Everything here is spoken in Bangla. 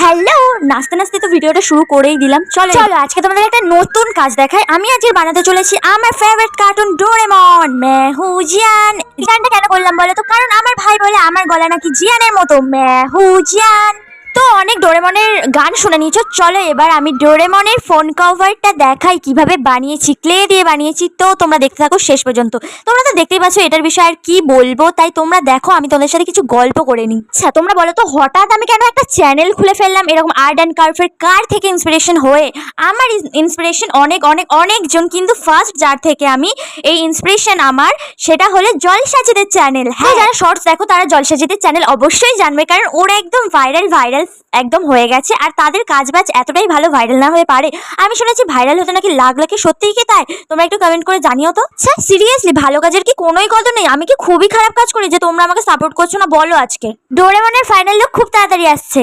হ্যালো, নাচতে নাচতে তো ভিডিওটা শুরু করেই দিলাম। চলো চলো আজকে তোমাদের একটা নতুন কাজ দেখাই। আমি আজকে বানাতে চলেছি আমার ফেভারিট কার্টুন ডোরেমন मैं हूं জিয়ান। গানটা কেন করলাম বলো তো? কারণ আমার ভাই বলে আমার গলা নাকি জিয়ানের মতো। मैं हूं জিয়ান। তো অনেক ডোরেমনের গান শুনে নিয়েছো, চলো এবার আমি ডোরেমনের ফোন কভারটা দেখাই কিভাবে বানিয়েছি, ক্লে দিয়ে বানিয়েছি। তো তোমরা দেখতে থাকো শেষ পর্যন্ত। তোমরা তো দেখতেই পাচ্ছ এটার বিষয়ে আর কি বলবো, তাই তোমরা দেখো, আমি তোমাদের সাথে কিছু গল্প করে নিই। আচ্ছা তোমরা বলো তো হঠাৎ আমি কেন একটা চ্যানেল খুলে ফেললাম এরকম আর্ট অ্যান্ড কার্ভের? কার থেকে ইন্সপিরেশন হয়ে? আমার ইন্সপিরেশন অনেক অনেক অনেকজন, কিন্তু ফার্স্ট যার থেকে আমি এই ইন্সপিরেশন আমার, সেটা হলো জলসাজিদের চ্যানেল। হ্যাঁ, যারা শর্টস দেখো তারা জলসাজিদের চ্যানেল অবশ্যই জানবে, কারণ ওরা একদম ভাইরাল একদম হয়ে গেছে। আর তাদের কাজ বাজ এতটাই ভালো, ভাইরাল না হয়ে পারে? আমি শুনেছি ভাইরাল হতে নাকি লাখ লাখে, সত্যিই কি তাই? তোমরা একটু কমেন্ট করে জানিও তো। আচ্ছা সিরিয়াসলি ভালো কাজের কি কোনোই কদর নেই? আমি কি খুবই খারাপ কাজ করি যে তোমরা আমাকে সাপোর্ট করছো না? বলো আজকে। ডোরেমনের ফাইনাল লুক খুব তাড়াতাড়ি আসছে।